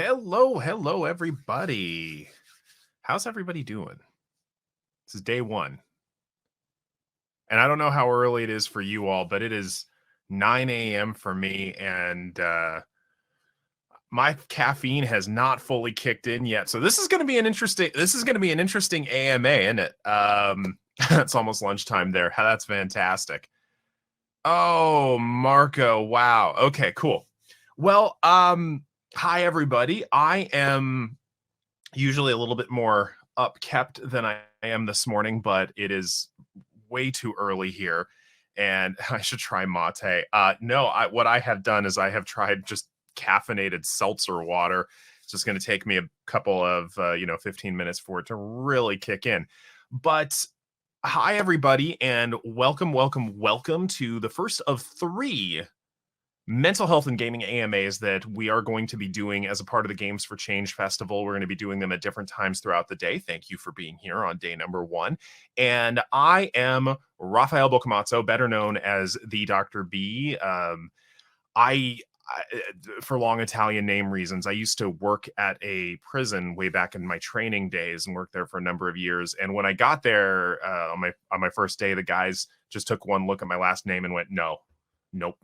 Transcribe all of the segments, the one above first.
Hello, everybody. How's everybody doing? This is day one. And I don't know how early it is for you all, but it is 9 a.m. for me, and my caffeine has not fully kicked in yet. So this is going to be an interesting AMA, isn't it? It's almost lunchtime there. That's fantastic. Oh, Marco. Wow. Okay, cool. Well, hi everybody. I am usually a little bit more upkept than I am this morning, but it is way too early here, and I should try mate. No, what I have done is I have tried just caffeinated seltzer water. It's just going to take me a couple of 15 minutes for it to really kick in. But hi everybody, and welcome to the first of 3 mental health and gaming AMAs that we are going to be doing as a part of the Games for Change Festival. We're going to be doing them at different times throughout the day. Thank you for being here on day number 1. And I am Rafael Bocamazzo, better known as the Dr. B. I for long Italian name reasons, I used to work at a prison way back in my training days and worked there for a number of years. And when I got there on my first day, the guys just took one look at my last name and went, no, nope.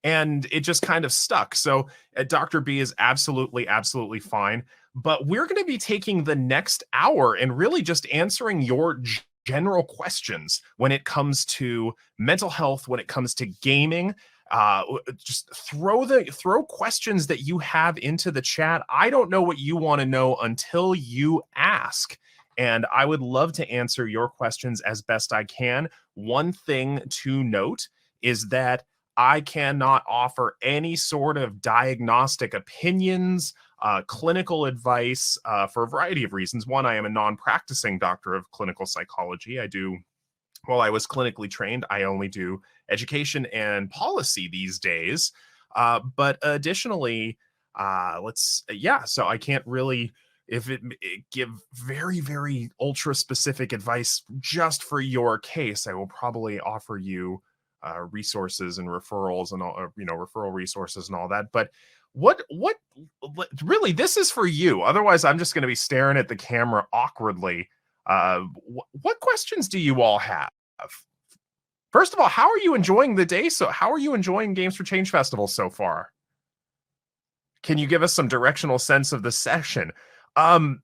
And it just kind of stuck. So Dr. B is absolutely fine. But we're going to be taking the next hour and really just answering your general questions when it comes to mental health, when it comes to gaming. Just throw questions that you have into the chat. I don't know what you want to know until you ask. And I would love to answer your questions as best I can. One thing to note is that I cannot offer any sort of diagnostic opinions, clinical advice for a variety of reasons. One, I am a non-practicing doctor of clinical psychology. While I was clinically trained, I only do education and policy these days. But additionally, so I can't really give very ultra specific advice just for your case. I will probably offer you resources and referrals and all, referral resources and all that. But what really, this is for you. Otherwise, I'm just going to be staring at the camera awkwardly. What questions do you all have? First of all, how are you enjoying the day? So how are you enjoying Games for Change Festival so far? Can you give us some directional sense of the session?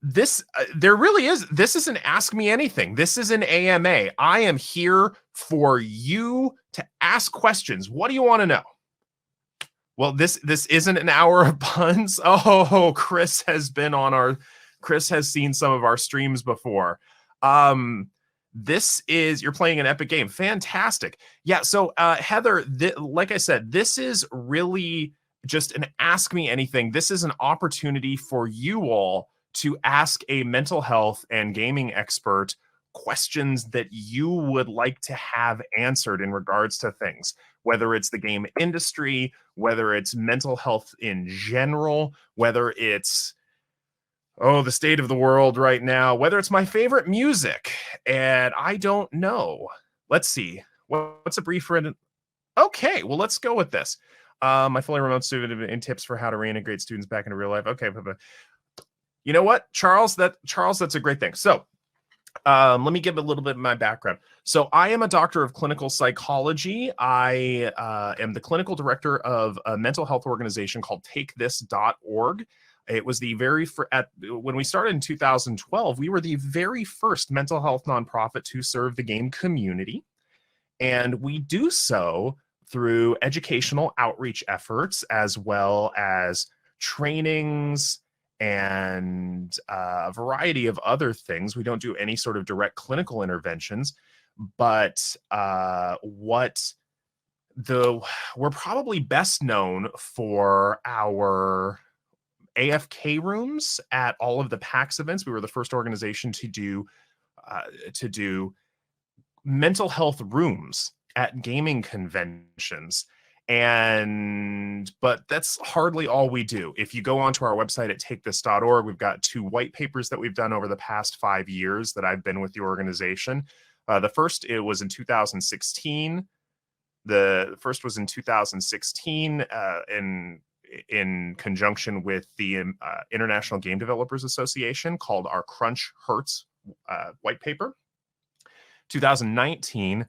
This isn't Ask Me Anything. This is an AMA. I am here for you to ask questions. What do you want to know? Well, this isn't an hour of puns. Oh, Chris has seen some of our streams before. You're playing an epic game. Fantastic. Yeah. So, Heather, like I said, this is really just an Ask Me Anything. This is an opportunity for you all to ask a mental health and gaming expert questions that you would like to have answered in regards to things, whether it's the game industry, whether it's mental health in general, whether it's the state of the world right now, whether it's my favorite music, and I don't know. Let's see. What's a brief written? Okay, well, let's go with this. My fully remote student and tips for how to reintegrate students back into real life. Okay, you know what, Charles, that's a great thing. So let me give a little bit of my background. So I am a doctor of clinical psychology. I am the clinical director of a mental health organization called TakeThis.org. It was when we started in 2012, we were the very first mental health nonprofit to serve the game community. And we do so through educational outreach efforts, as well as trainings and a variety of other things. We don't do any sort of direct clinical interventions, but we're probably best known for our AFK rooms at all of the PAX events. We were the first organization to do mental health rooms at gaming conventions. But that's hardly all we do. If you go onto our website at takethis.org, we've got 2 white papers that we've done over the past 5 years that I've been with the organization. The first, it was in 2016. The first was in 2016, and in conjunction with the International Game Developers Association called our Crunch Hurts white paper. 2019,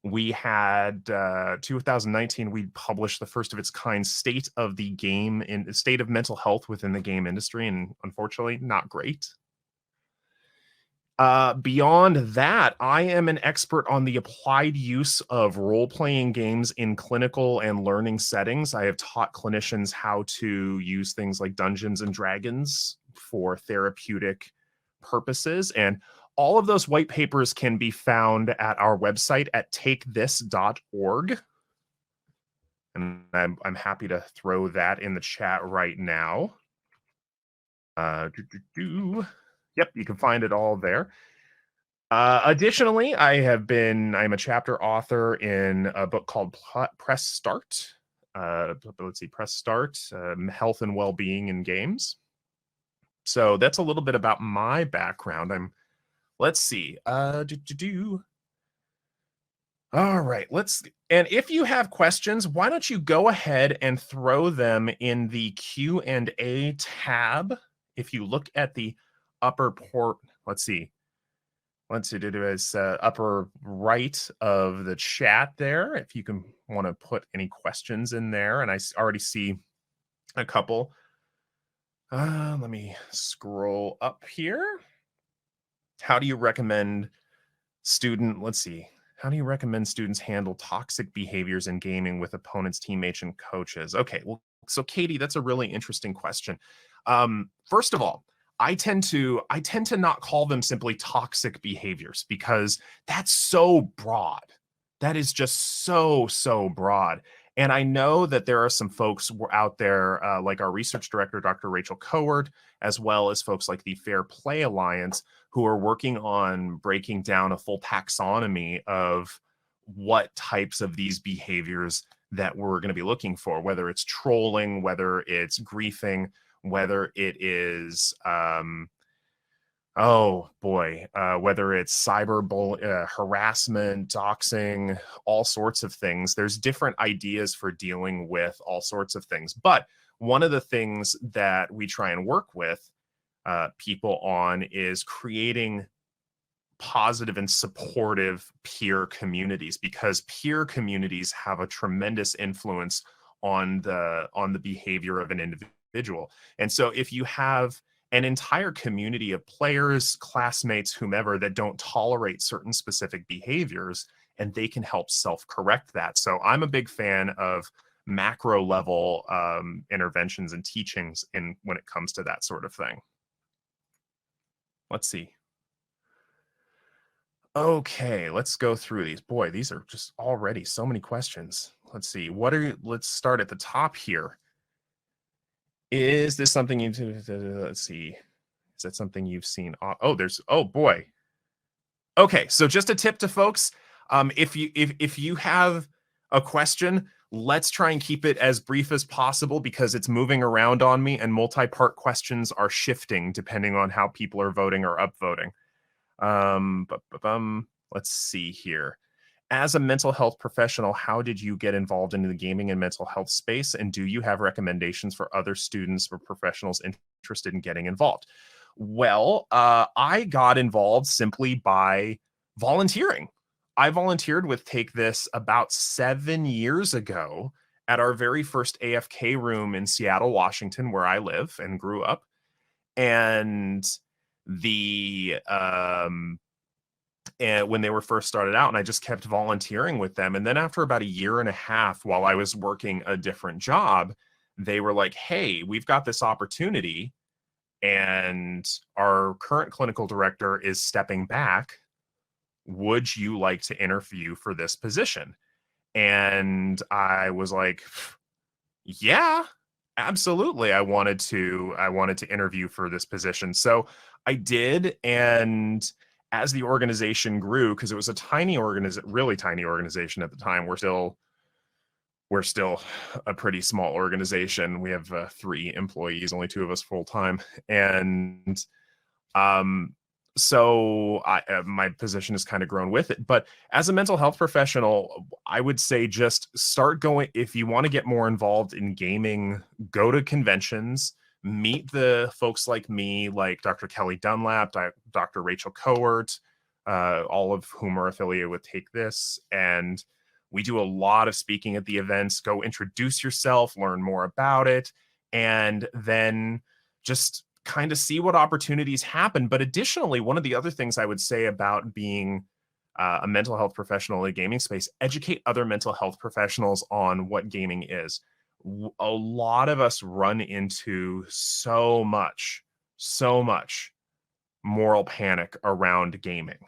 we had 2019 we published the first of its kind state of the game in state of mental health within the game industry, and unfortunately not great. Beyond that, I am an expert on the applied use of role-playing games in clinical and learning settings. I have taught clinicians how to use things like Dungeons and Dragons for therapeutic purposes, and all of those white papers can be found at our website at takethis.org. And I'm happy to throw that in the chat right now. Yep, you can find it all there. Additionally, I'm a chapter author in a book called Press Start. Let's see, Press Start, Health and Well-Being in Games. So that's a little bit about my background. Let's see. All right, and if you have questions, why don't you go ahead and throw them in the Q&A tab. If you look at the upper let's see, upper right of the chat there, if you can want to put any questions in there, and I already see a couple. Let me scroll up here. How do you recommend how do you recommend students handle toxic behaviors in gaming with opponents, teammates, and coaches? Okay, well, so Katie, that's a really interesting question. First of all, I tend to not call them simply toxic behaviors because that's so broad. That is just so broad. And I know that there are some folks out there, like our research director, Dr. Rachel Coward, as well as folks like the Fair Play Alliance, who are working on breaking down a full taxonomy of what types of these behaviors that we're going to be looking for, whether it's trolling, whether it's griefing, whether it is whether it's cyber harassment, doxing, all sorts of things. There's different ideas for dealing with all sorts of things. But one of the things that we try and work with people on is creating positive and supportive peer communities, because peer communities have a tremendous influence on the behavior of an individual. And so if you have an entire community of players, classmates, whomever, that don't tolerate certain specific behaviors, and they can help self-correct that. So I'm a big fan of macro level interventions and teachings when it comes to that sort of thing. Let's see. Okay, let's go through these. Boy, these are just already so many questions. Let's see. Let's start at the top here. Is this something let's see. Is that something you've seen? Oh boy. Okay, so just a tip to folks. If you have a question, let's try and keep it as brief as possible because it's moving around on me and multi-part questions are shifting depending on how people are voting or upvoting. Let's see here. As a mental health professional, how did you get involved into the gaming and mental health space? And do you have recommendations for other students or professionals interested in getting involved? Well, I got involved simply by volunteering. I volunteered with Take This about 7 years ago at our very first AFK room in Seattle, Washington, where I live and grew up. And and when they were first started out, and I just kept volunteering with them. And then after about 1.5 years, while I was working a different job, they were like, hey, we've got this opportunity and our current clinical director is stepping back. Would you like to interview for this position? And I was like, yeah, absolutely. I wanted to interview for this position. So I did. And as the organization grew, because it was a really tiny organization at the time, we're still a pretty small organization. We have 3 employees, only 2 of us full time. And So my position has kind of grown with it. But as a mental health professional, I would say just start going. If you want to get more involved in gaming, go to conventions, meet the folks like me, like Dr. Kelly Dunlap, Dr. Rachel Cohort, all of whom are affiliated with Take This. And we do a lot of speaking at the events. Go introduce yourself, learn more about it, and then just kind of see what opportunities happen. But additionally, one of the other things I would say about being a mental health professional in the gaming space, educate other mental health professionals on what gaming is. A lot of us run into so much moral panic around gaming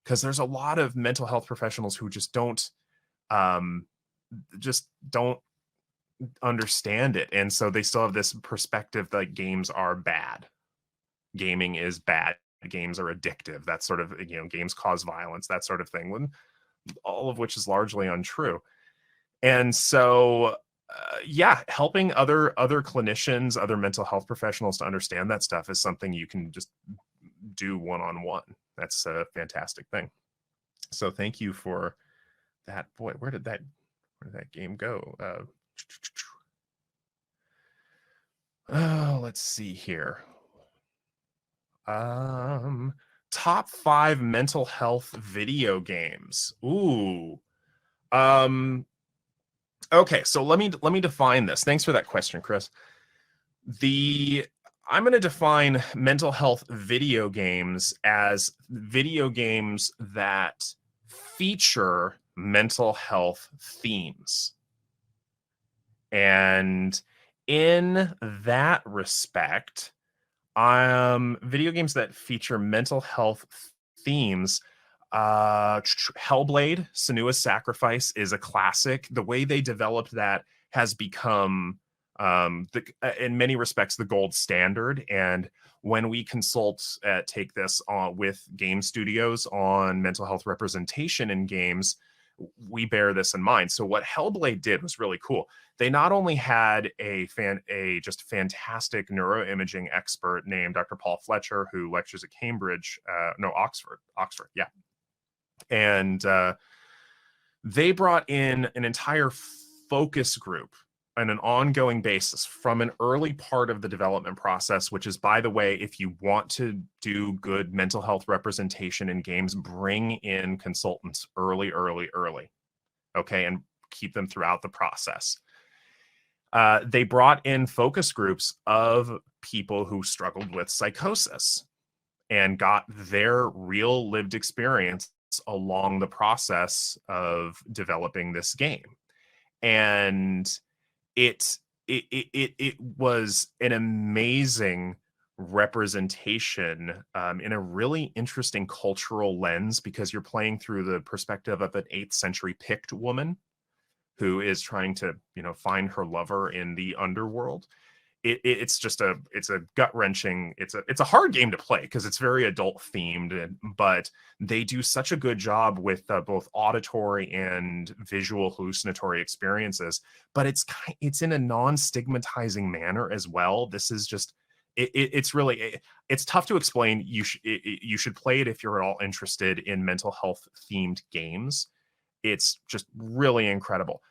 because there's a lot of mental health professionals who um, just don't understand it, and so they still have this perspective that games are bad. Gaming is bad. Games are addictive. That sort of, games cause violence, that sort of thing, when all of which is largely untrue. And so, yeah, helping other clinicians, other mental health professionals to understand that stuff is something you can just do one-on-one. That's a fantastic thing. So thank you for that. Boy, where did that game go? Oh, let's see here. Top 5 mental health video games. Ooh. Okay, so let me define this. Thanks for that question, Chris. I'm going to define mental health video games as video games that feature mental health themes. And in that respect, video games that feature mental health themes, Hellblade: Senua's Sacrifice is a classic. The way they developed that has become in many respects the gold standard. And when we consult Take This with game studios on mental health representation in games, we bear this in mind. So what Hellblade did was really cool. They not only had a just fantastic neuroimaging expert named Dr. Paul Fletcher, who lectures at Oxford, yeah. And they brought in an entire focus group on an ongoing basis from an early part of the development process, which is, by the way, if you want to do good mental health representation in games, bring in consultants early, okay, and keep them throughout the process. They brought in focus groups of people who struggled with psychosis and got their real lived experience along the process of developing this game. And it was an amazing representation in a really interesting cultural lens, because you're playing through the perspective of an 8th century Pict woman who is trying to, find her lover in the underworld. It's a gut-wrenching, it's a hard game to play because it's very adult themed, but they do such a good job with both auditory and visual hallucinatory experiences, but it's in a non-stigmatizing manner as well. This is just it's really it's tough to explain. You should play it if you're at all interested in mental health themed games. It's just really incredible.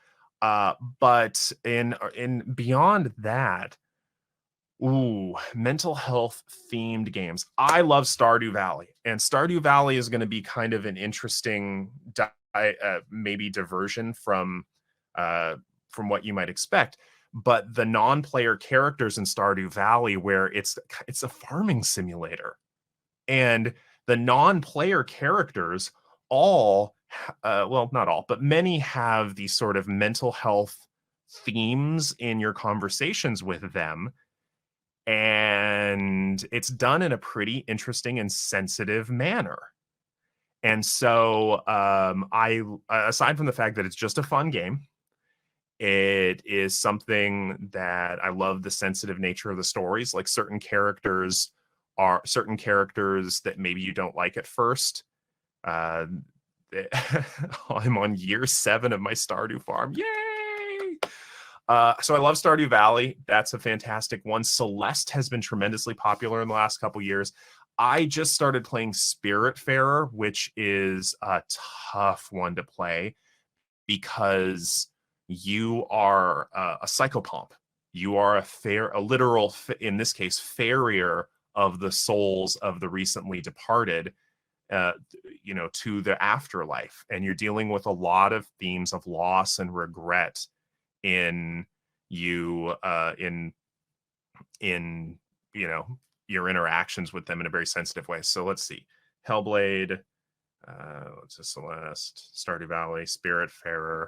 But in beyond that, mental health themed games. I love Stardew Valley, and Stardew Valley is going to be kind of an interesting maybe diversion from what you might expect. But the non-player characters in Stardew Valley, where it's a farming simulator, and the non-player characters all, well, not all, but many have these sort of mental health themes in your conversations with them. And it's done in a pretty interesting and sensitive manner. And so I aside from the fact that it's just a fun game, it is something that I love the sensitive nature of the stories. Like certain characters that maybe you don't like at first. I'm on year 7 of my Stardew farm. Yay! So I love Stardew Valley. That's a fantastic one. Celeste has been tremendously popular in the last couple years. I just started playing Spiritfarer, which is a tough one to play because you are a psychopomp. You are a literal, in this case, farrier of the souls of the recently departed, uh, to the afterlife, and you're dealing with a lot of themes of loss and regret in you in your interactions with them in a very sensitive way. So let's see, Hellblade, let's just Celeste, Stardew Valley, Spiritfarer.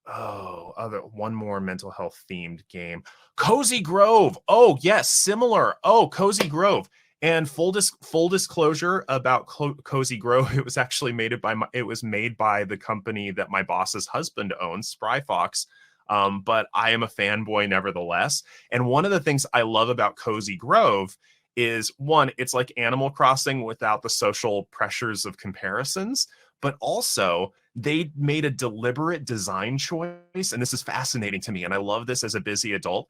Oh, other one more mental health themed game. Cozy Grove. Oh, yes, similar. Oh, Cozy Grove. And full disclosure about Cozy Grove, it was actually it was made by the company that my boss's husband owns, Spry Fox. But I am a fanboy nevertheless. And one of the things I love about Cozy Grove is, one, it's like Animal Crossing without the social pressures of comparisons, but also they made a deliberate design choice, and this is fascinating to me, and I love this as a busy adult.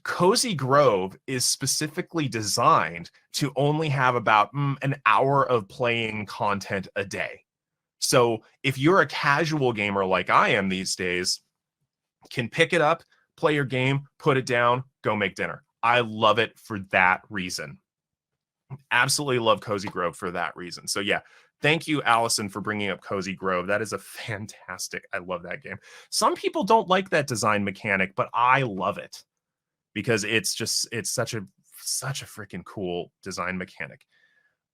Cozy Grove is specifically designed to only have about an hour of playing content a day. So if you're a casual gamer like I am these days, can pick it up, play your game, put it down, go make dinner. I love it for that reason. Absolutely love Cozy Grove for that reason. So yeah, thank you, Allison, for bringing up Cozy Grove. That is a fantastic, I love that game. Some people don't like that design mechanic, but I love it because it's such a freaking cool design mechanic.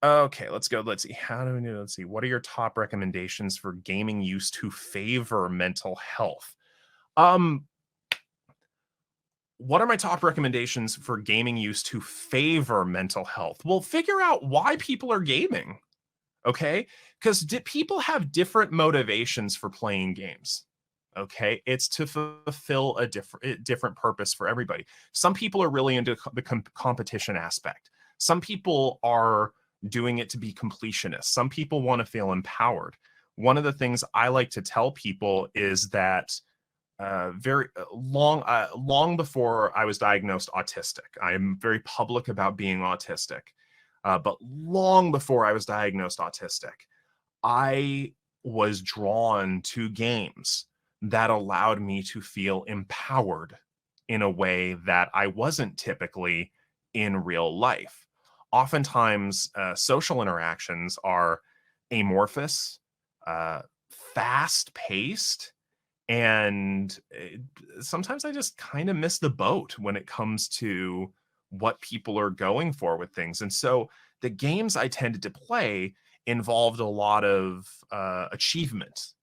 Okay, let's go. Let's see. Let's see. What are your top recommendations for gaming use to favor mental health? What are my top recommendations for gaming use to favor mental health? Well, figure out why people are gaming. Okay, because people have different motivations for playing games. Okay, it's to fulfill a different purpose for everybody. Some people are really into the competition aspect. Some people are doing it to be completionists. Some people want to feel empowered. One of the things I like to tell people is that very long before I was diagnosed autistic, I am very public about being autistic. But long before I was diagnosed autistic, I was drawn to games that allowed me to feel empowered in a way that I wasn't typically in real life. Oftentimes, social interactions are amorphous, fast paced, and sometimes I just kind of miss the boat when it comes to what people are going for with things. And so the games I tended to play involved a lot of achievement.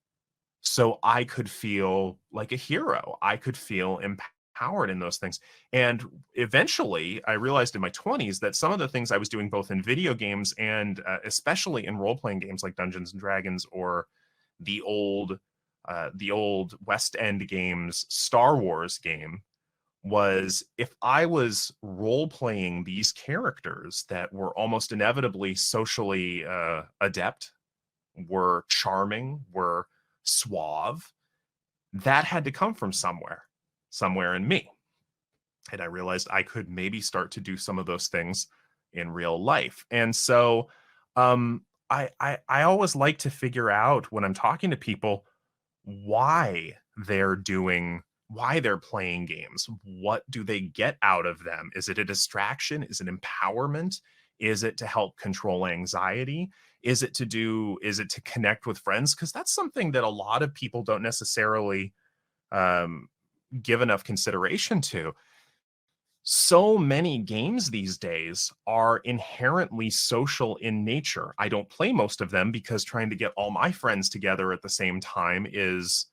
So I could feel like a hero. I could feel empowered in those things. And eventually, I realized in my 20s that some of the things I was doing both in video games and especially in role-playing games like Dungeons and Dragons or the old West End games Star Wars game, was if I was role playing these characters that were almost inevitably socially adept, were charming, were suave, that had to come from somewhere in me. And I realized I could maybe start to do some of those things in real life. And so I always like to figure out when I'm talking to people why why they're playing games. What do they get out of them? Is it a distraction? Is it empowerment? Is it to help control anxiety? Is it to connect with friends? Because that's something that a lot of people don't necessarily um, give enough consideration to. So many games these days are inherently social in nature. I don't play most of them because trying to get all my friends together at the same time is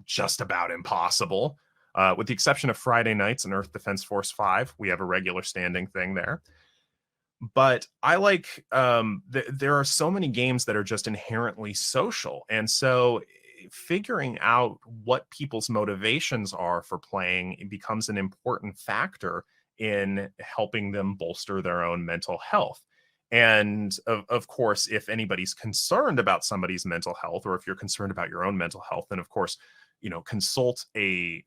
just about impossible. With the exception of Friday nights and Earth Defense Force 5, we have a regular standing thing there. But I like there are so many games that are just inherently social, and so figuring out what people's motivations are for playing, it becomes an important factor in helping them bolster their own mental health. And of course, if anybody's concerned about somebody's mental health, or if you're concerned about your own mental health, then of course, consult a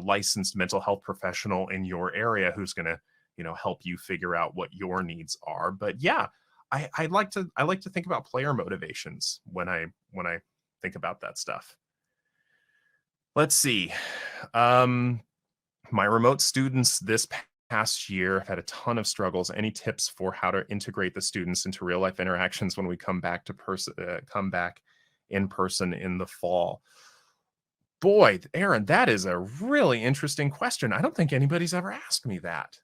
licensed mental health professional in your area who's going to help you figure out what your needs are. But yeah, I like to think about player motivations when I think about that stuff. Let's see. My remote students this past year have had a ton of struggles. Any tips for how to integrate the students into real life interactions when we come back in person in the fall? Boy, Aaron, that is a really interesting question. I don't think anybody's ever asked me that.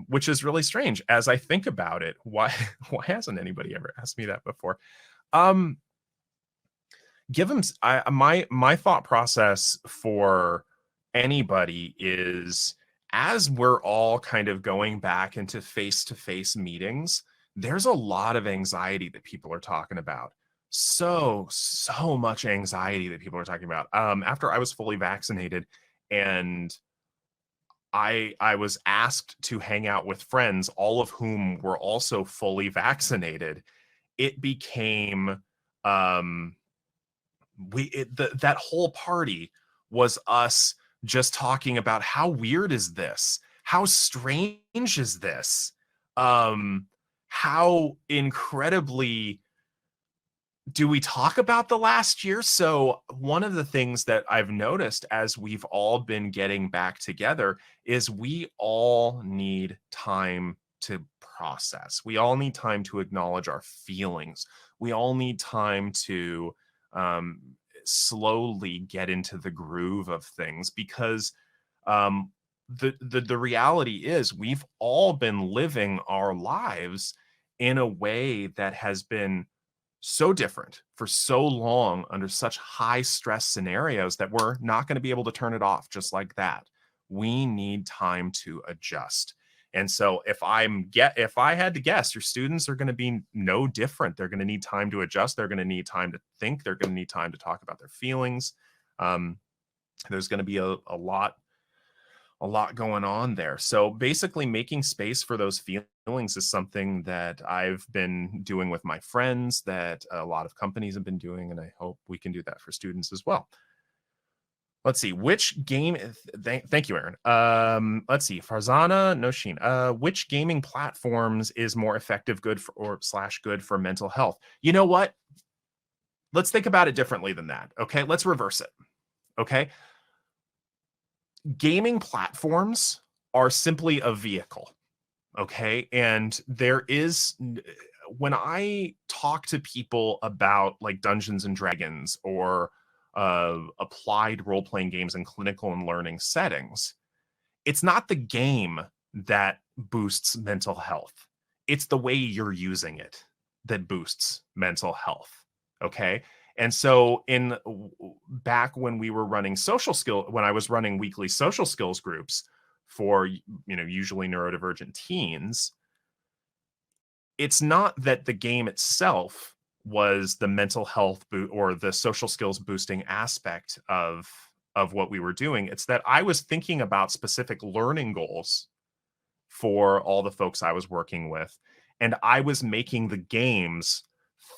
Which is really strange as I think about it. Why why hasn't anybody ever asked me that before? Um, give them my thought process for anybody is, as we're all kind of going back into face-to-face meetings, there's a lot of anxiety that people are talking about. So much anxiety that people are talking about. After I was fully vaccinated and I was asked to hang out with friends, all of whom were also fully vaccinated, it became um that whole party was us just talking about how weird is this? How strange is this? Um how incredibly do we talk about the last year? So one of the things that I've noticed as we've all been getting back together is we all need time to process. We all need time to acknowledge our feelings. We all need time to um, slowly get into the groove of things because um, the reality is we've all been living our lives in a way that has been so different for so long under such high stress scenarios that we're not going to be able to turn it off just like that. We need time to adjust. And so if I had to guess, your students are going to be no different. They're going to need time to adjust. They're going to need time to think. They're going to need time to talk about their feelings. Um, there's going to be a lot going on there. So basically making space for those feelings is something that I've been doing with my friends, that a lot of companies have been doing, and I hope we can do that for students as well. Let's see, which game thank you, Aaron. Let's see, Farzana Noshin. Which gaming platforms is more effective, good for or slash good for mental health? You know what? Let's think about it differently than that. Okay, let's reverse it. Okay, gaming platforms are simply a vehicle. Okay. And there is, when I talk to people about like Dungeons and Dragons or applied role playing games in clinical and learning settings, it's not the game that boosts mental health. It's the way you're using it that boosts mental health. Okay. And so back when we were running when I was running weekly social skills groups for, usually neurodivergent teens, it's not that the game itself was the mental health or the social skills boosting aspect of what we were doing. It's that I was thinking about specific learning goals for all the folks I was working with, and I was making the games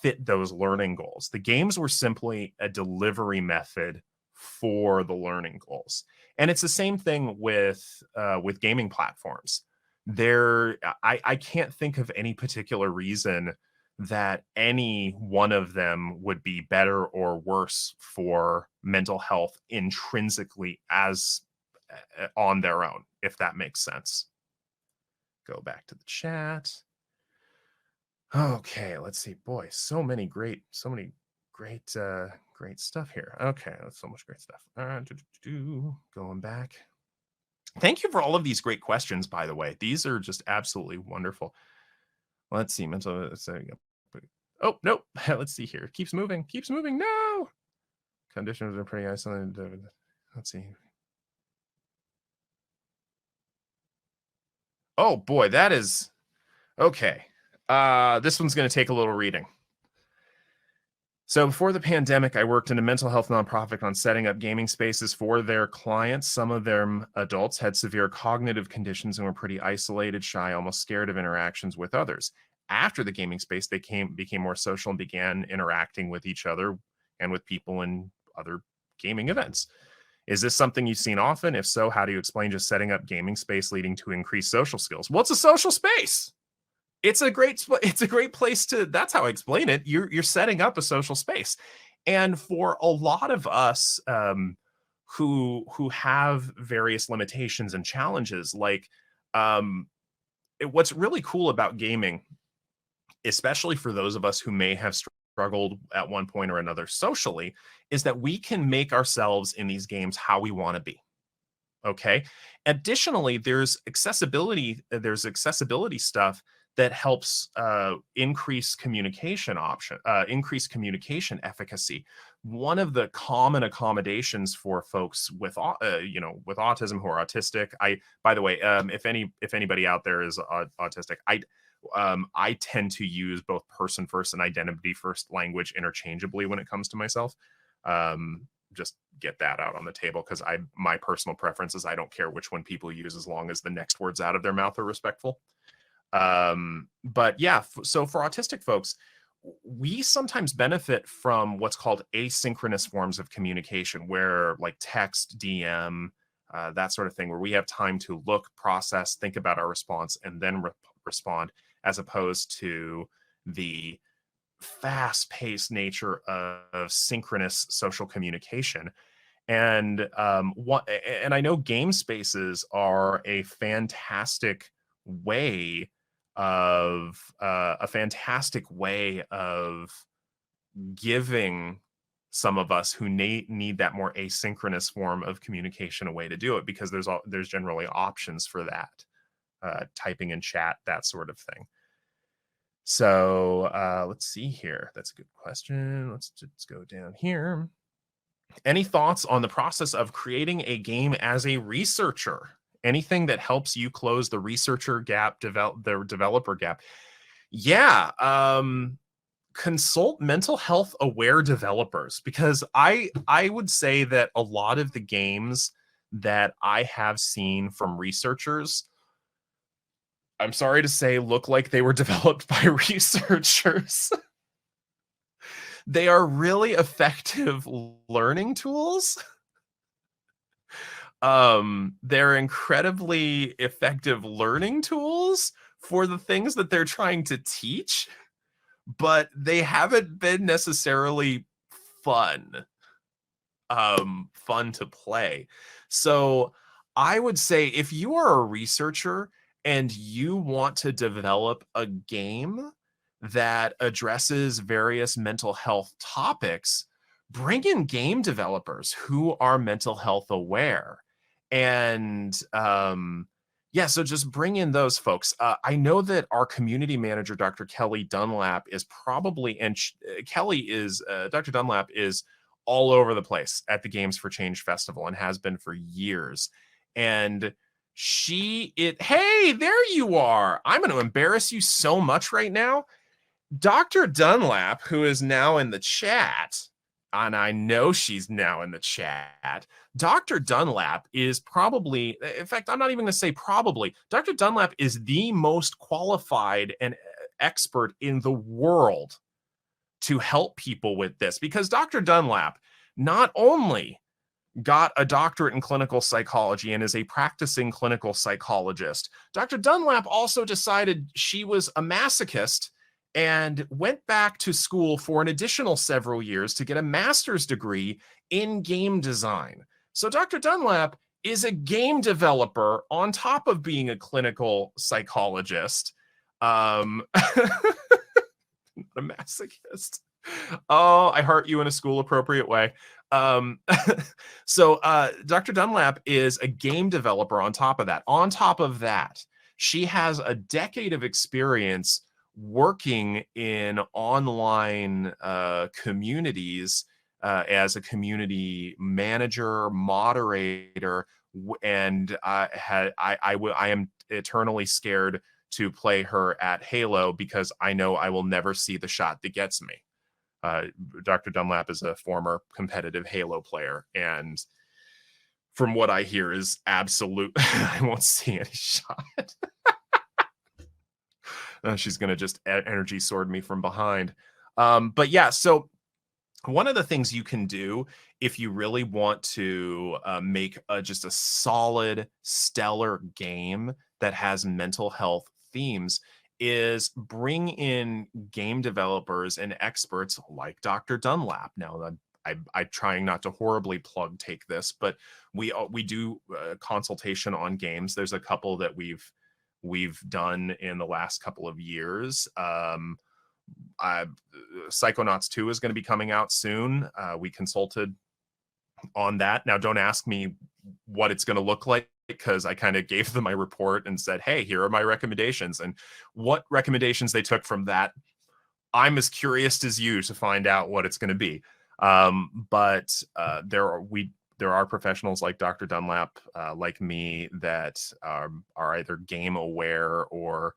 fit those learning goals. The games were simply a delivery method for the learning goals. And it's the same thing with gaming platforms. I can't think of any particular reason that any one of them would be better or worse for mental health intrinsically as on their own, if that makes sense. Go back to the chat. Okay, let's see. Boy, so many great great stuff here. Okay, that's so much great stuff. Going back. Thank you for all of these great questions, by the way. These are just absolutely wonderful. Let's see. Mental. Oh, no. Let's see here. Keeps moving. Keeps moving. No. Conditions are pretty isolated. Let's see. Oh, boy. That is... Okay. This one's going to take a little reading. So before the pandemic, I worked in a mental health nonprofit on setting up gaming spaces for their clients. Some of them adults had severe cognitive conditions and were pretty isolated, shy, almost scared of interactions with others. After the gaming space, they became more social and began interacting with each other and with people in other gaming events. Is this something you've seen often? If so, how do you explain just setting up gaming space leading to increased social skills? What's a social space? It's a great place to, that's how I explain it. You're setting up a social space. And for a lot of us who have various limitations and challenges, like um what's really cool about gaming, especially for those of us who may have struggled at one point or another socially, is that we can make ourselves in these games how we want to be. Okay. Additionally, there's accessibility stuff that helps increase communication efficacy. One of the common accommodations for folks with with autism who are autistic. By the way, if anybody out there is autistic, I tend to use both person first and identity first language interchangeably when it comes to myself. Just get that out on the table, because my personal preference is I don't care which one people use as long as the next words out of their mouth are respectful. But yeah, so for autistic folks, we sometimes benefit from what's called asynchronous forms of communication, where like text, DM, that sort of thing, where we have time to look, process, think about our response, and then respond, as opposed to the fast-paced nature of synchronous social communication. And and I know game spaces are a fantastic way of giving some of us who need that more asynchronous form of communication a way to do it, because there's generally options for that, typing in chat, that sort of thing. So let's see here. That's a good question. Let's go down here. Any thoughts on the process of creating a game as a researcher? Anything that helps you close the researcher gap, the developer gap? Yeah, consult mental health aware developers, because I would say that a lot of the games that I have seen from researchers, I'm sorry to say, look like they were developed by researchers. They are really effective learning tools. They're incredibly effective learning tools for the things that they're trying to teach, but they haven't been necessarily fun fun to play. So I would say, if you are a researcher and you want to develop a game that addresses various mental health topics, bring in game developers who are mental health aware. And yeah, so just bring in those folks. I know that our community manager, Dr. Kelly Dunlap, is probably, and Dr. Dunlap is all over the place at the Games for Change Festival and has been for years. And hey, there you are. I'm going to embarrass you so much right now. Dr. Dunlap, who is now in the chat, and I know she's now in the chat, Dr. Dunlap is probably, in fact, I'm not even going to say probably, Dr. Dunlap is the most qualified and expert in the world to help people with this, because Dr. Dunlap not only got a doctorate in clinical psychology and is a practicing clinical psychologist, Dr. Dunlap also decided she was a masochist and went back to school for an additional several years to get a master's degree in game design. So Dr. Dunlap is a game developer on top of being a clinical psychologist. Not a masochist. Oh, I hurt you in a school appropriate way. So Dr. Dunlap is a game developer on top of that. On top of that, she has a decade of experience working in online communities as a community manager, moderator, and I am eternally scared to play her at Halo, because I know I will never see the shot that gets me. Dr. Dunlap is a former competitive Halo player, and from what I hear is absolute, I won't see any shot. She's going to just energy sword me from behind. But yeah, so One of the things you can do if you really want to make just a solid, stellar game that has mental health themes is bring in game developers and experts like Dr. Dunlap. Now, I'm trying not to horribly plug take this, but we do consultation on games. There's a couple that we've done in the last couple of years. Uh, Psychonauts 2 is going to be coming out soon. We consulted on that. Now, don't ask me what it's going to look like because I kind of gave them my report and said, hey, here are my recommendations. And what recommendations they took from that, I'm as curious as you to find out what it's going to be. But there are professionals like Dr. Dunlap, like me, that are either game aware or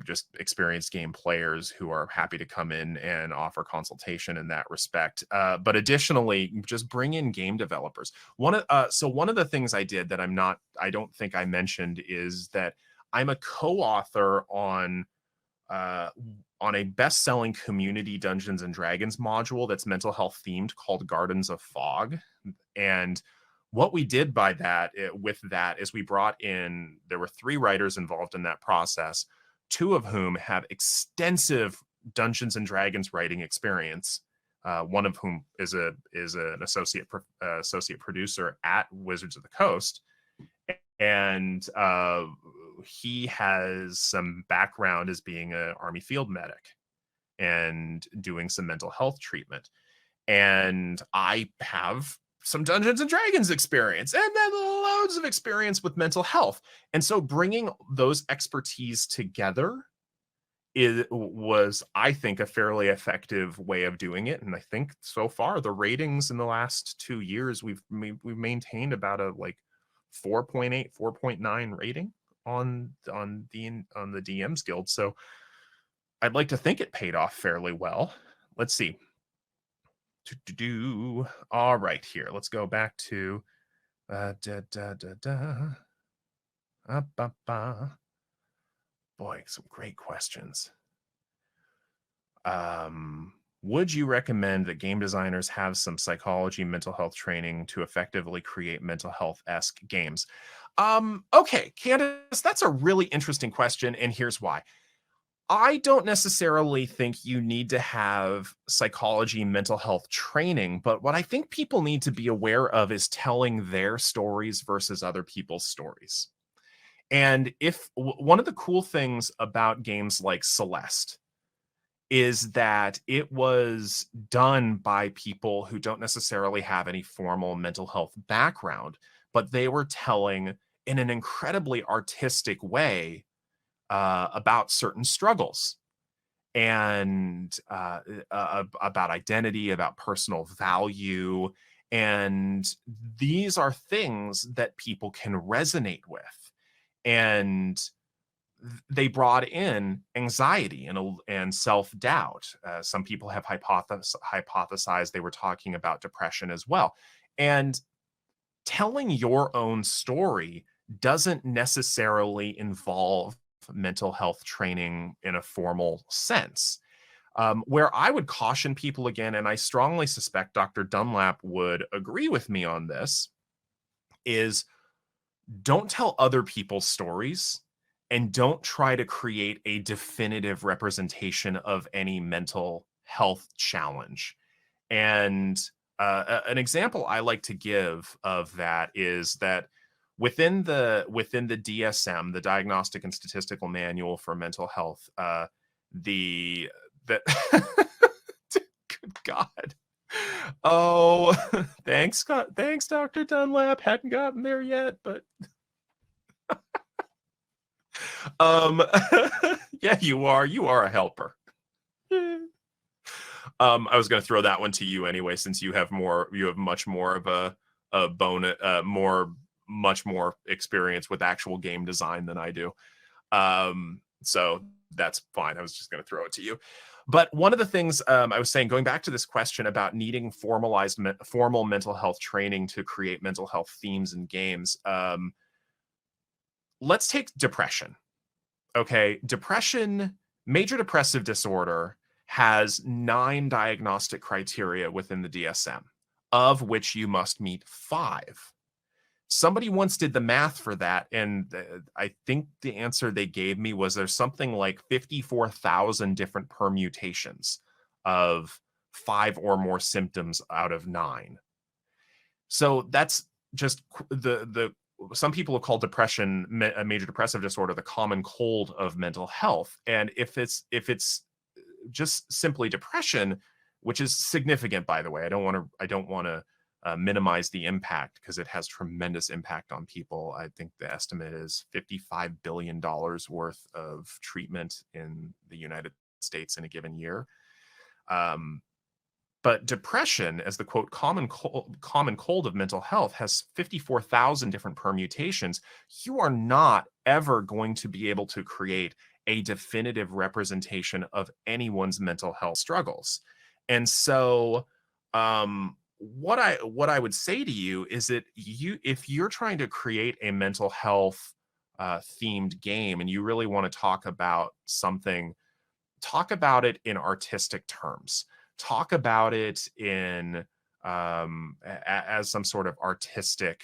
just experienced game players who are happy to come in and offer consultation in that respect. But additionally, just bring in game developers. One of the things I did that I don't think I mentioned is that I'm a co-author on a best-selling community Dungeons and Dragons module that's mental health themed called Gardens of Fog. And what we did with that is we brought in, there were 3 writers involved in that process, 2 of whom have extensive Dungeons and Dragons writing experience. One of whom is an associate producer at Wizards of the Coast, and he has some background as being an Army field medic and doing some mental health treatment. And I have some Dungeons and Dragons experience and then loads of experience with mental health. And so bringing those expertise together was, I think, a fairly effective way of doing it. And I think so far the ratings in the last 2 years, we've maintained about a 4.8, 4.9 rating on the DMs Guild. So I'd like to think it paid off fairly well. Let's see. All right, here. Let's go back to boy, some great questions. Would you recommend that game designers have some psychology, mental health training to effectively create mental health-esque games? Okay, Candace, that's a really interesting question, and here's why. I don't necessarily think you need to have psychology, mental health training, but what I think people need to be aware of is telling their stories versus other people's stories. And one of the cool things about games like Celeste is that it was done by people who don't necessarily have any formal mental health background, but they were telling in an incredibly artistic way about certain struggles and about identity, about personal value. And these are things that people can resonate with. And they brought in anxiety and self-doubt. Some people have hypothesized they were talking about depression as well. And telling your own story doesn't necessarily involve mental health training in a formal sense. Where I would caution people again, and I strongly suspect Dr. Dunlap would agree with me on this, is don't tell other people's stories and don't try to create a definitive representation of any mental health challenge. And an example I like to give of that is that within the DSM, the Diagnostic and Statistical Manual for Mental Health, good God. Oh, thanks, Dr. Dunlap. Hadn't gotten there yet, but yeah, you are a helper. I was going to throw that one to you anyway, since you have much more of a bonus, much more experience with actual game design than I do. So that's fine. I was just going to throw it to you. But one of the things I was saying, going back to this question about needing formal mental health training to create mental health themes in games, let's take depression. Okay, depression, major depressive disorder, has 9 diagnostic criteria within the DSM, of which you must meet 5. Somebody once did the math for that, and I think the answer they gave me was there's something like 54,000 different permutations of 5 or more symptoms out of 9. So that's just the some people have called depression a major depressive disorder the common cold of mental health. And if it's just simply depression, which is significant, by the way, I don't want to minimize the impact, because it has tremendous impact on people. I think the estimate is $55 billion worth of treatment in the United States in a given year. Um, but depression, as the quote common cold of mental health, has 54,000 different permutations. You are not ever going to be able to create a definitive representation of anyone's mental health struggles. And so, what I would say to you is that if you're trying to create a mental health themed game and you really want to talk about something, talk about it in artistic terms. Talk about it in as some sort of artistic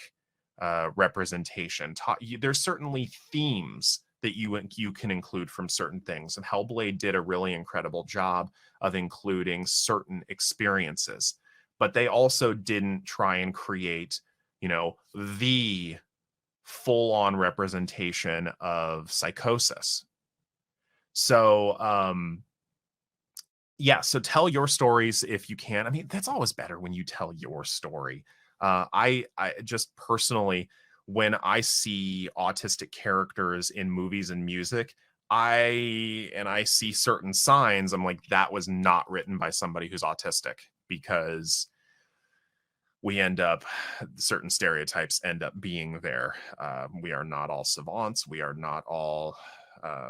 representation. There's certainly themes that you can include from certain things, and Hellblade did a really incredible job of including certain experiences, but they also didn't try and create, the full-on representation of psychosis. So, yeah, so tell your stories if you can. I mean, that's always better when you tell your story. I just personally, when I see autistic characters in movies and music, I see certain signs, I'm like, that was not written by somebody who's autistic, because we end up, certain stereotypes end up being there. We are not all savants. We are not all,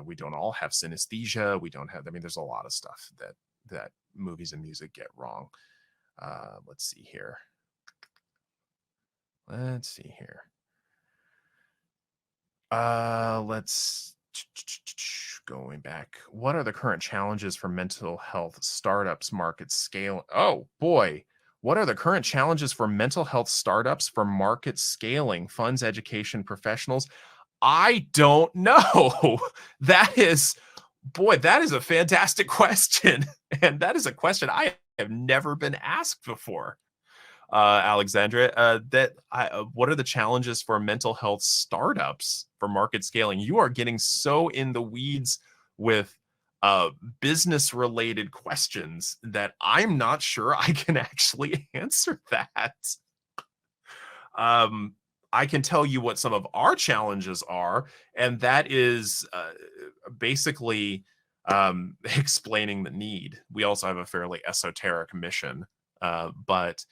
we don't all have synesthesia. We don't have, I mean, there's a lot of stuff that movies and music get wrong. Let's see here. Let's going back. What are the current challenges for mental health startups market scale? Oh boy. What are the current challenges for mental health startups for market scaling, funds, education, professionals? I don't know. That is, boy, that is a fantastic question. And that is a question I have never been asked before, Alexandra. What are the challenges for mental health startups for market scaling? You are getting so in the weeds with business related questions that I'm not sure I can actually answer that. I can tell you what some of our challenges are, and that is basically explaining the need. We also have a fairly esoteric mission, but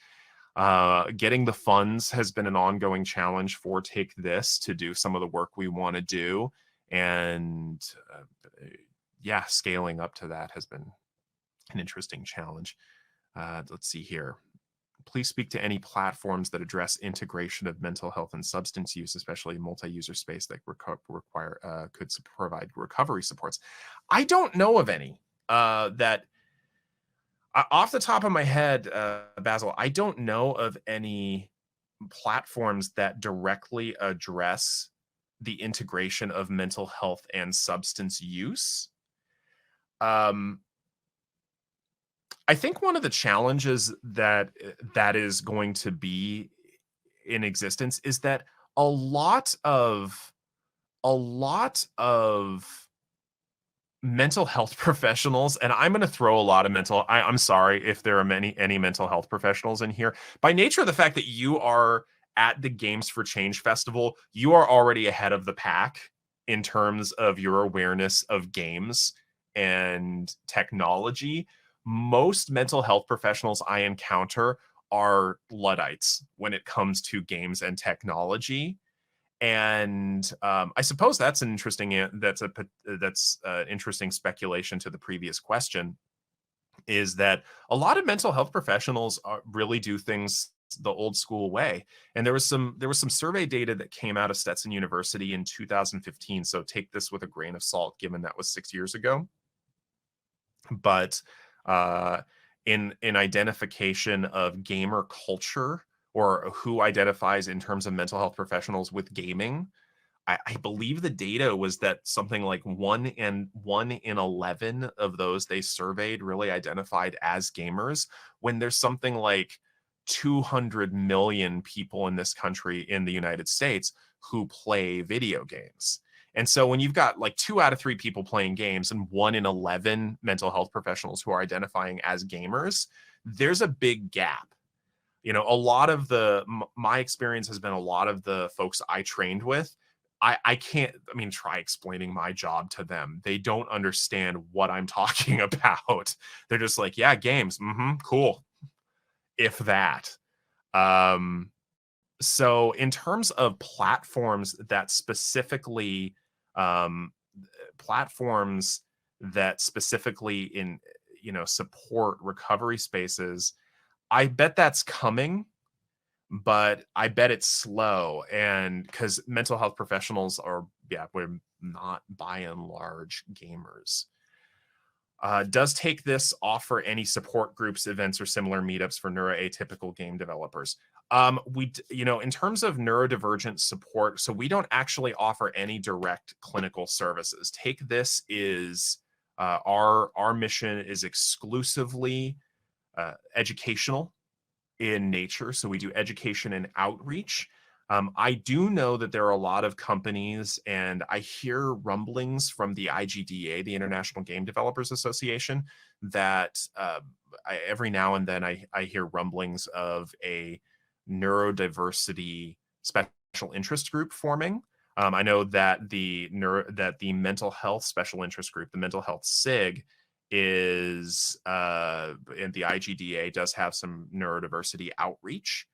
getting the funds has been an ongoing challenge for Take This to do some of the work we want to do. And yeah, scaling up to that has been an interesting challenge. Let's see here. Please speak to any platforms that address integration of mental health and substance use, especially multi-user space that could provide recovery supports. I don't know of any that off the top of my head, Basil, I don't know of any platforms that directly address the integration of mental health and substance use. I think one of the challenges that is going to be in existence is that a lot of mental health professionals, and I'm going to throw a lot of I'm sorry if there are any mental health professionals in here. By nature of the fact that you are at the Games for Change Festival, you are already ahead of the pack in terms of your awareness of games and technology. Most mental health professionals I encounter are Luddites when it comes to games and technology. And I suppose that's an interesting interesting speculation to the previous question, is that a lot of mental health professionals really do things the old school way. And there was some survey data that came out of Stetson University in 2015. So take this with a grain of salt, given that was 6 years ago. But uh, in identification of gamer culture, or who identifies in terms of mental health professionals with gaming. I believe the data was that something like 1 in 11 of those they surveyed really identified as gamers, when there's something like 200 million people in this country, in the United States, who play video games. And so when you've got like 2 out of 3 people playing games and 1 in 11 mental health professionals who are identifying as gamers, there's a big gap. A lot of my experience has been, a lot of the folks I trained with, I can't, I mean, try explaining my job to them. They don't understand what I'm talking about. They're just like, yeah, games. Cool. If that. Um, so in terms of um, platforms that specifically support recovery spaces, I bet that's coming, but I bet it's slow. And because mental health professionals we're not by and large gamers. Does Take This offer any support groups, events, or similar meetups for neuroatypical game developers? In terms of neurodivergent support, so we don't actually offer any direct clinical services. Take This is our mission is exclusively educational in nature. So we do education and outreach. I do know that there are a lot of companies, and I hear rumblings from the IGDA, the International Game Developers Association, that every now and then I hear rumblings of a neurodiversity special interest group forming. I know that the mental health special interest group, the mental health SIG, is and the IGDA does have some neurodiversity outreach,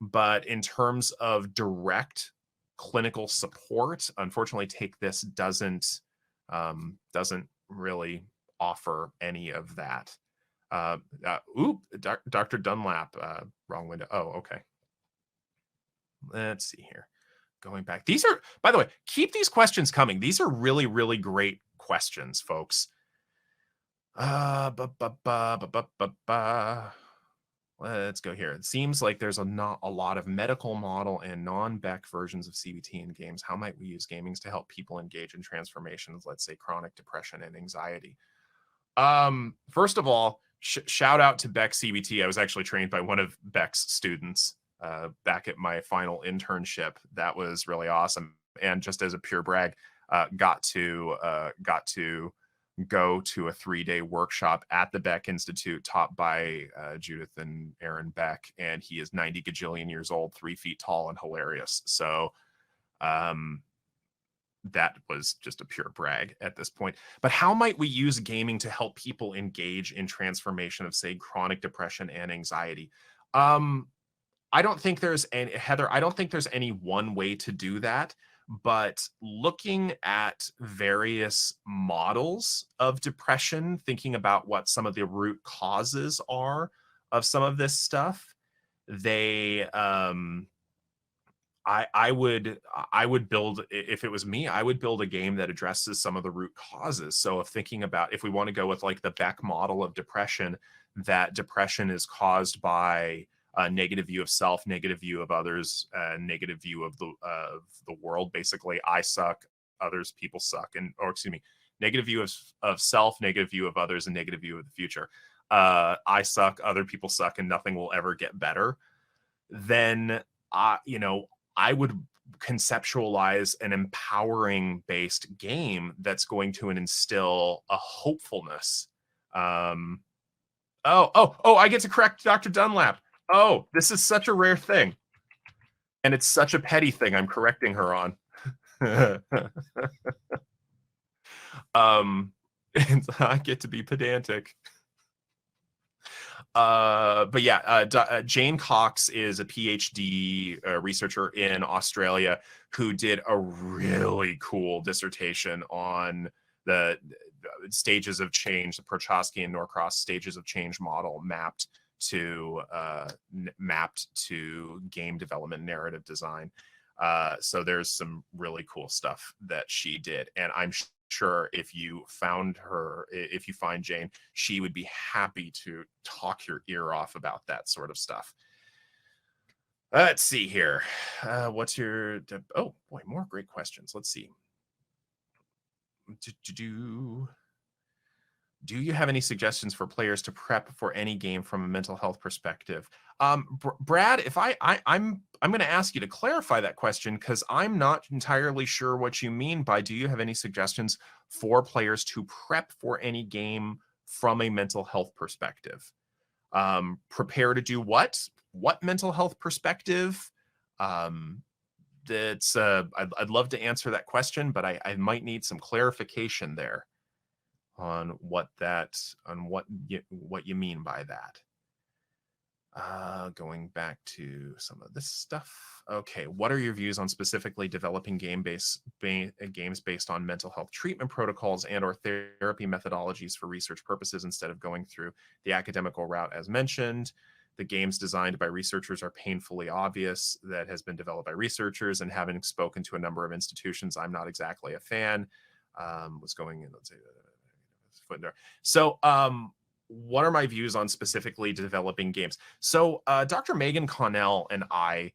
but in terms of direct clinical support, unfortunately, Take This doesn't really offer any of that. Dr. Dunlap, wrong window. Oh, okay. Let's see here. Going back, these are, by the way, keep these questions coming. These are really, really great questions, folks. Let's go here. It seems like there's not a lot of medical model and non-Beck versions of CBT in games. How might we use gamings to help people engage in transformations, let's say chronic depression and anxiety? First of all, shout out to Beck CBT. I was actually trained by one of Beck's students back at my final internship. That was really awesome. And just as a pure brag, got to go to a 3-day workshop at the Beck Institute taught by Judith and Aaron Beck, and he is 90 gajillion years old, 3 feet tall, and hilarious. So that was just a pure brag at this point. But how might we use gaming to help people engage in transformation of, say, chronic depression and anxiety? I don't think there's any, Heather, I don't think there's any one way to do that. But looking at various models of depression, thinking about what some of the root causes are of some of this stuff, I would build, if it was me, I would build a game that addresses some of the root causes. So if we want to go with like the Beck model of depression, that depression is caused by a negative view of self, negative view of others, negative view of the world. Basically, I suck, people suck, negative view of self, negative view of others, and negative view of the future. I suck, other people suck, and nothing will ever get better. Then I would conceptualize an empowering based game that's going to instill a hopefulness. I get to correct Dr. Dunlap. Oh, this is such a rare thing. And it's such a petty thing I'm correcting her on. I get to be pedantic. But yeah, Jane Cox is a PhD researcher in Australia who did a really cool dissertation on the stages of change, the Prochaska and Norcross stages of change model mapped to game development, narrative design. So there's some really cool stuff that she did, and I'm sure if you found her, if you find Jane, she would be happy to talk your ear off about that sort of stuff. Let's see here. What's your? Oh boy, more great questions. Let's see. Do you have any suggestions for players to prep for any game from a mental health perspective? Brad, if I'm going to ask you to clarify that question because I'm not entirely sure what you mean by do you have any suggestions for players to prep for any game from a mental health perspective? Prepare to do what? What mental health perspective? That's I'd love to answer that question, but I might need some clarification there on what you mean by that. Going back to some of this stuff. Okay, what are your views on specifically developing games based on mental health treatment protocols and/or therapy methodologies for research purposes instead of going through the academical route as mentioned? The games designed by researchers are painfully obvious that has been developed by researchers, and having spoken to a number of institutions, I'm not exactly a fan. Was going in, let's say, foot there. So, what are my views on specifically developing games? So, Dr. Megan Connell and I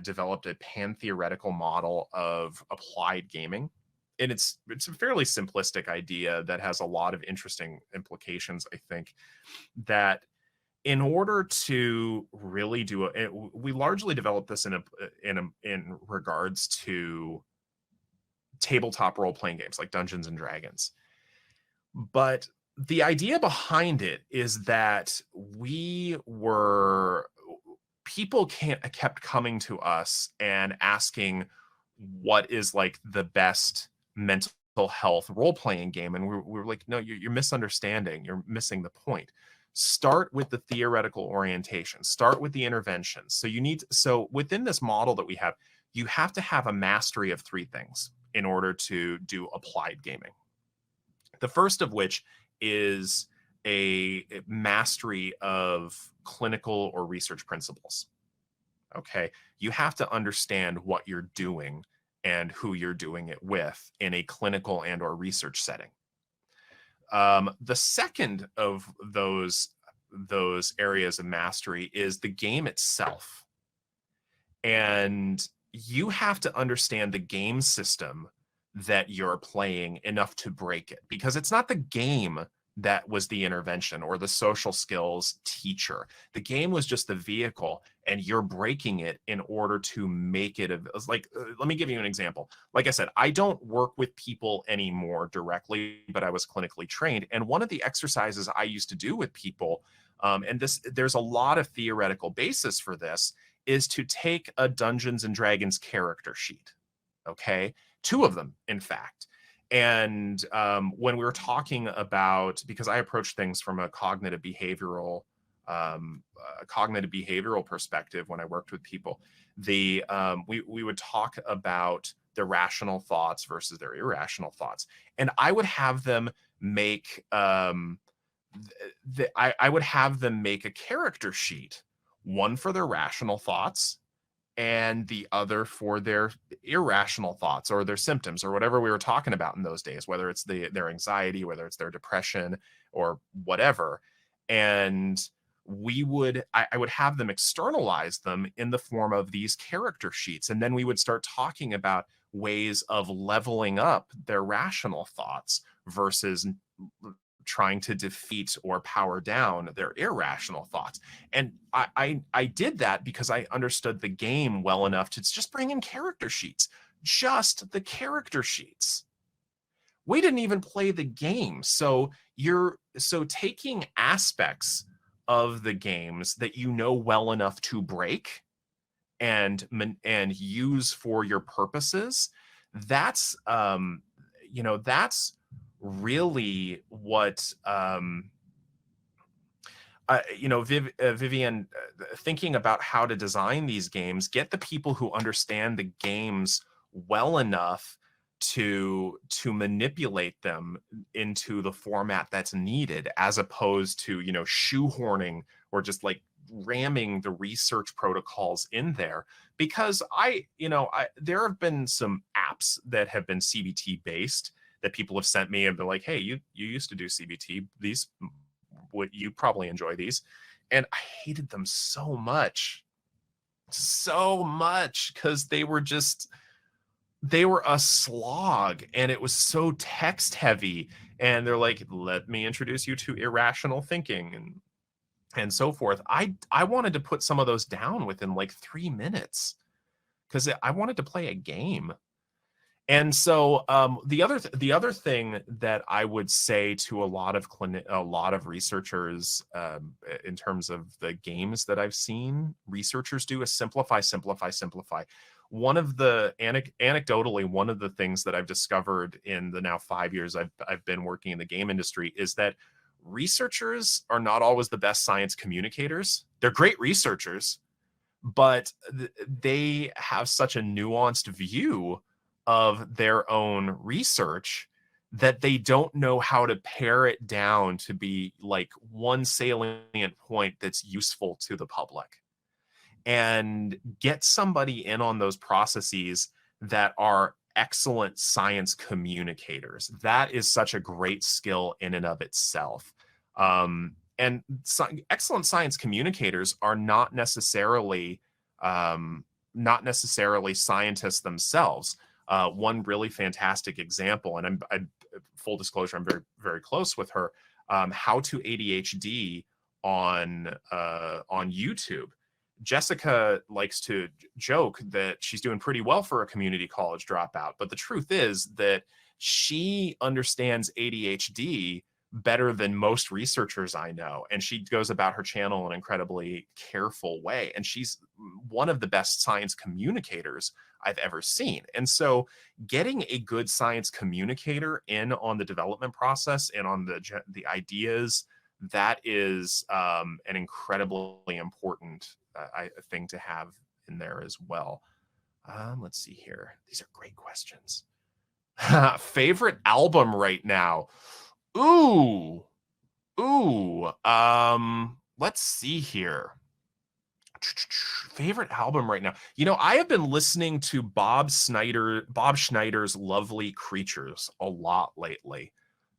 developed a pan-theoretical model of applied gaming. And it's a fairly simplistic idea that has a lot of interesting implications, I think, that in order to really do it, we largely developed this in regards to tabletop role-playing games like Dungeons and Dragons. But the idea behind it is that people kept coming to us and asking what is like the best mental health role-playing game, and we were like, no, you're misunderstanding, you're missing the point. Start with the theoretical orientation, start with the interventions. So within this model that we have, you have to have a mastery of three things in order to do applied gaming. The first of which is a mastery of clinical or research principles. Okay, you have to understand what you're doing and who you're doing it with in a clinical and or research setting. The second of those areas of mastery is the game itself. And you have to understand the game system that you're playing enough to break it, because it's not the game that was the intervention or the social skills teacher. The game was just the vehicle, and you're breaking it in order to make it like, let me give you an example. Like I said, I don't work with people anymore directly, but I was clinically trained. And one of the exercises I used to do with people, and there's a lot of theoretical basis for this, is to take a Dungeons and Dragons character sheet. Okay. 2 of them, in fact. And when we were talking about, because I approach things from a cognitive behavioral perspective when I worked with people, we would talk about their rational thoughts versus their irrational thoughts, and I would have them make I would have them make a character sheet, one for their rational thoughts and the other for their irrational thoughts or their symptoms or whatever we were talking about in those days, whether it's their anxiety, whether it's their depression or whatever. And I would have them externalize them in the form of these character sheets. And then we would start talking about ways of leveling up their rational thoughts versus trying to defeat or power down their irrational thoughts. And I did that because I understood the game well enough to just bring in character sheets, just the character sheets. We didn't even play the game. So taking aspects of the games that you know well enough to break and use for your purposes, that's that's really what Vivian, thinking about how to design these games, get the people who understand the games well enough to manipulate them into the format that's needed, as opposed to shoehorning or just like ramming the research protocols in there, because there have been some apps that have been CBT based that people have sent me and been like, hey, you used to do CBT, these would you probably enjoy these. And I hated them so much because they were a slog and it was so text heavy. And they're like, let me introduce you to irrational thinking and so forth. I wanted to put some of those down within like 3 minutes because I wanted to play a game. And so the other thing that I would say to a lot of researchers, in terms of the games that I've seen researchers do, is simplify, simplify, simplify. One of the anecdotally, one of the things that I've discovered in the now 5 years I've been working in the game industry is that researchers are not always the best science communicators. They're great researchers, but they have such a nuanced view of their own research that they don't know how to pare it down to be like one salient point that's useful to the public, and get somebody in on those processes that are excellent science communicators. That is such a great skill in and of itself. And excellent science communicators are not necessarily scientists themselves. One really fantastic example, and I'm full disclosure, I'm very, very close with her. How to ADHD on YouTube. Jessica likes to joke that she's doing pretty well for a community college dropout, but the truth is that she understands ADHD better than most researchers I know, and she goes about her channel in an incredibly careful way, and she's one of the best science communicators I've ever seen. And so getting a good science communicator in on the development process and on the ideas, that is an incredibly important thing to have in there as well. Let's see here. These are great questions. Favorite album right now? Ooh. Let's see here. Favorite album right now. I have been listening to Bob Schneider's Lovely Creatures a lot lately.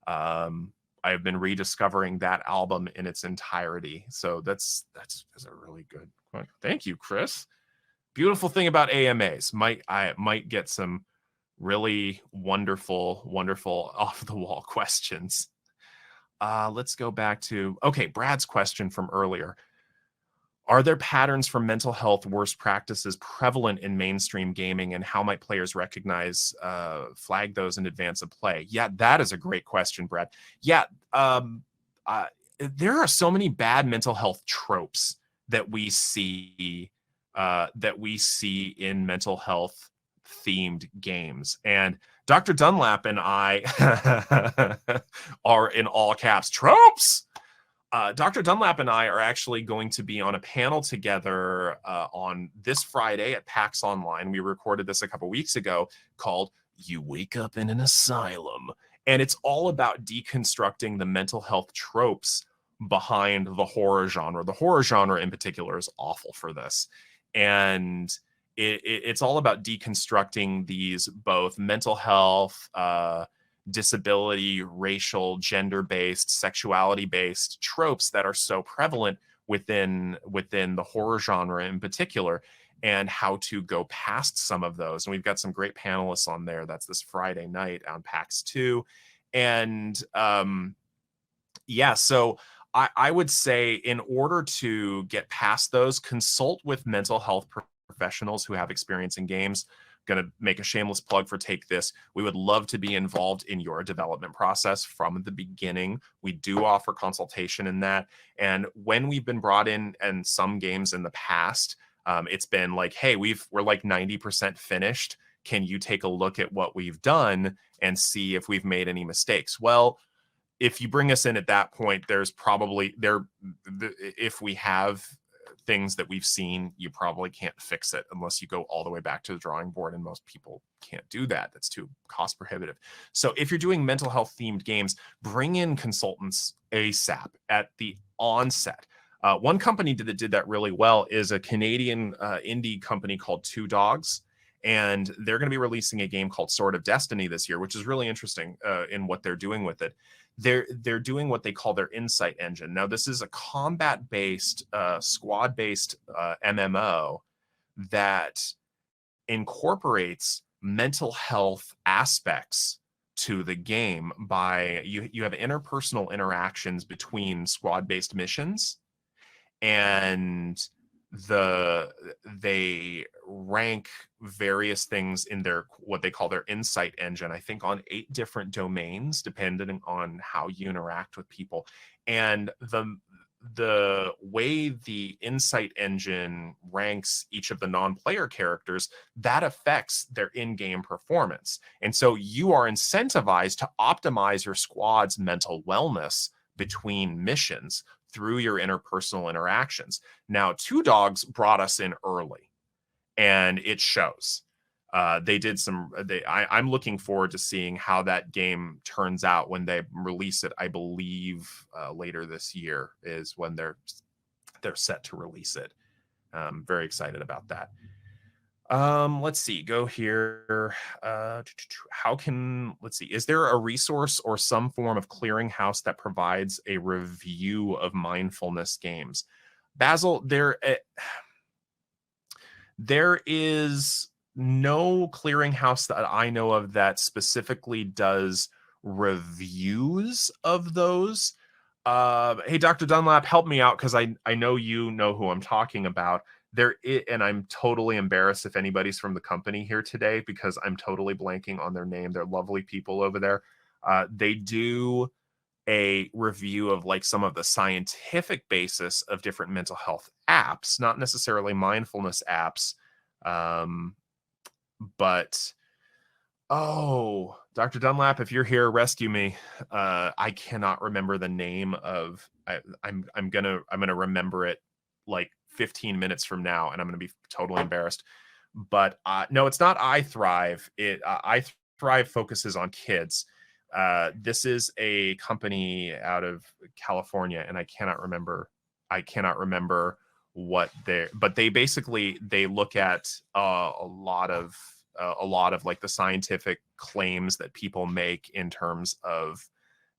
I have been rediscovering that album in its entirety. So that's a really good one. Thank you, Chris. Beautiful thing about AMAs. I might get some really wonderful off the wall questions. Let's go back to Brad's question from earlier. Are there patterns for mental health worst practices prevalent in mainstream gaming, and how might players recognize, flag those in advance of play? Yeah, that is a great question, Brad. Yeah, there are so many bad mental health tropes that we see in mental health themed games. And Dr. Dunlap and I are, in all caps, tropes. Dr. Dunlap and I are actually going to be on a panel together on this Friday at PAX Online. We recorded this a couple weeks ago, called You Wake Up in an Asylum. And it's all about deconstructing the mental health tropes behind the horror genre. The horror genre in particular is awful for this. And it's all about deconstructing these both mental health, disability, racial, gender-based, sexuality-based tropes that are so prevalent within the horror genre in particular, and how to go past some of those. And we've got some great panelists on there. That's this Friday night on PAX 2. And so I would say, in order to get past those, consult with mental health professionals who have experience in games. Going to make a shameless plug for Take This. We would love to be involved in your development process from the beginning. We do offer consultation in that. And when we've been brought in some games in the past, it's been like, hey, we're like 90% finished. Can you take a look at what we've done and see if we've made any mistakes? Well, if you bring us in at that point, there's probably if we have things that we've seen, you probably can't fix it unless you go all the way back to the drawing board, and most people can't do that. That's too cost prohibitive. So if you're doing mental health themed games, bring in consultants ASAP at the onset. One company that did that really well is a Canadian indie company called Two Dogs, and they're going to be releasing a game called Sword of Destiny this year, which is really interesting in what they're doing with it. They're doing what they call their insight engine. Now, this is a combat-based, squad-based MMO that incorporates mental health aspects to the game by you have interpersonal interactions between squad-based missions, and they rank various things in their what they call their insight engine, I think on 8 different domains depending on how you interact with people. And the way the insight engine ranks each of the non-player characters, that affects their in-game performance. And so you are incentivized to optimize your squad's mental wellness between missions through your interpersonal interactions. Now, Two Dogs brought us in early, and it shows. They did some. I'm looking forward to seeing how that game turns out when they release it. I believe later this year is when they're set to release it. Very excited about that. Let's see. Go here. Let's see. Is there a resource or some form of clearinghouse that provides a review of mindfulness games? Basil, there is no clearinghouse that I know of that specifically does reviews of those. Hey, Dr. Dunlap, help me out because I know you know who I'm talking about. And I'm totally embarrassed if anybody's from the company here today because I'm totally blanking on their name. They're lovely people over there. They do a review of like some of the scientific basis of different mental health apps, not necessarily mindfulness apps. But oh, Dr. Dunlap, if you're here, rescue me. I cannot remember the name of. I'm gonna remember it like 15 minutes from now, and I'm gonna be totally embarrassed. But no, it's not iThrive. iThrive focuses on kids. This is a company out of California, and I cannot remember what but they basically they look at a lot of like the scientific claims that people make in terms of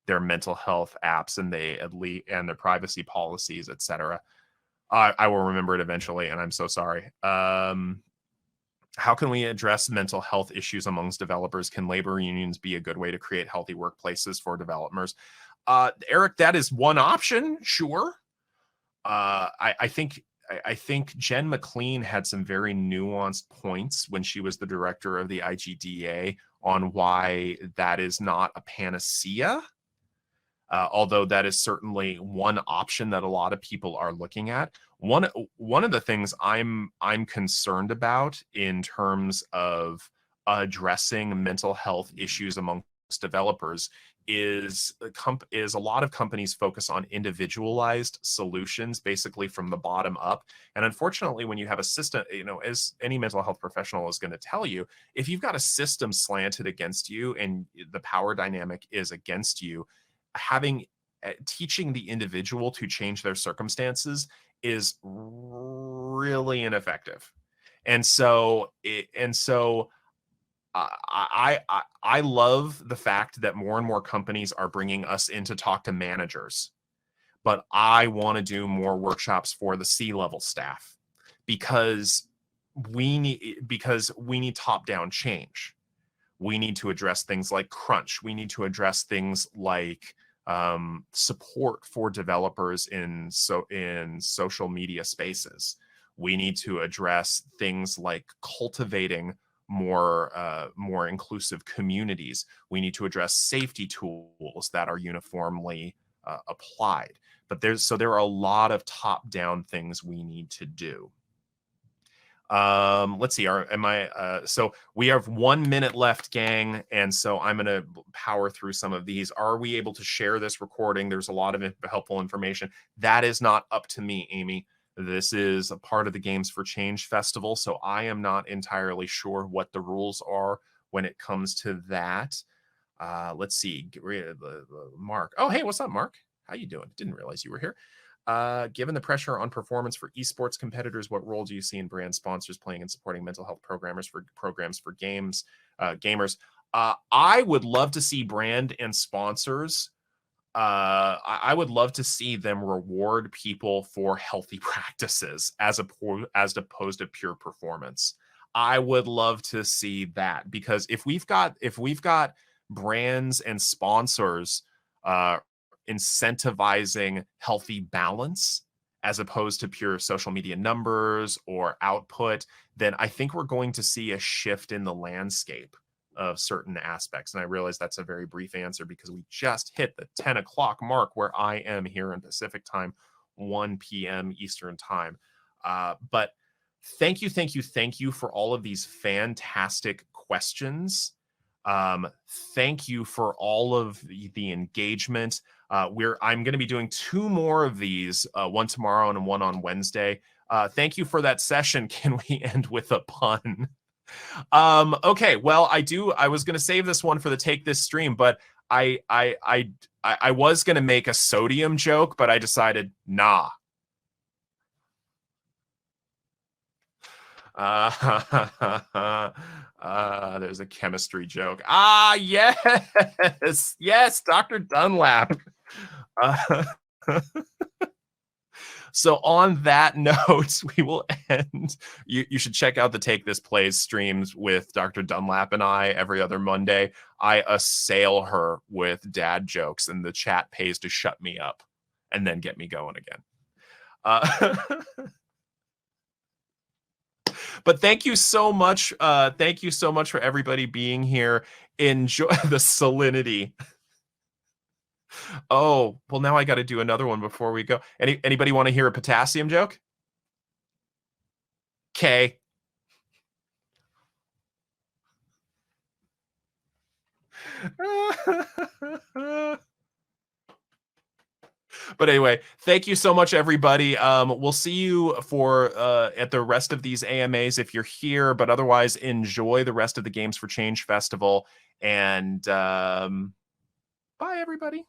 their mental health apps and their privacy policies, etc. I will remember it eventually, and I'm so sorry. How can we address mental health issues amongst developers? Can labor unions be a good way to create healthy workplaces for developers? Eric, that is one option, sure. I think Jen McLean had some very nuanced points when she was the director of the IGDA on why that is not a panacea. Although that is certainly one option that a lot of people are looking at. One of the things I'm concerned about in terms of addressing mental health issues amongst developers is a lot of companies focus on individualized solutions, basically from the bottom up. And unfortunately, when you have a system, as any mental health professional is going to tell you, if you've got a system slanted against you and the power dynamic is against you, teaching the individual to change their circumstances is really ineffective. And so I love the fact that more and more companies are bringing us in to talk to managers, but I want to do more workshops for the C-level staff because we need top-down change. We need to address things like crunch. We need to address things like support for developers in social media spaces. We need to address things like cultivating more inclusive communities. We need to address safety tools that are uniformly applied. But there are a lot of top-down things we need to do. Let's see. So we have 1 minute left, gang, and so I'm going to power through some of these. Are we able to share this recording? There's a lot of helpful information. That is not up to me, Amy. This is a part of the Games for Change Festival, so I am not entirely sure what the rules are when it comes to that. Let's see. Get rid of Mark. Oh, hey, what's up, Mark? How you doing? Didn't realize you were here. Given the pressure on performance for esports competitors, what role do you see in brand sponsors playing in supporting mental health programmers for programs for gamers? I would love to see brand and sponsors. I would love to see them reward people for healthy practices as opposed to pure performance. I would love to see that, because if we've got brands and sponsors uh, incentivizing healthy balance as opposed to pure social media numbers or output, then I think we're going to see a shift in the landscape of certain aspects. And I realize that's a very brief answer because we just hit the 10 o'clock mark where I am here in Pacific time, 1 p.m. Eastern time. But thank you for all of these fantastic questions. Thank you for all of the engagement. I'm going to be doing 2 more of these, one tomorrow and one on Wednesday. Thank you for that session. Can we end with a pun? Okay, well, I was going to save this one for the Take This stream, but I was going to make a sodium joke, but I decided, nah. There's a chemistry joke. Yes, yes, Dr. Dunlap. So on that note, we will end. You should check out the Take This Plays streams with Dr. Dunlap and I every other Monday. I assail her with dad jokes, and the chat pays to shut me up and then get me going again. But thank you so much. Thank you so much for everybody being here. Enjoy the salinity. Oh, well, now I got to do another one before we go. Anybody want to hear a potassium joke? Okay. But anyway, thank you so much, everybody. We'll see you for at the rest of these AMAs if you're here, but otherwise enjoy the rest of the Games for Change Festival. And bye, everybody.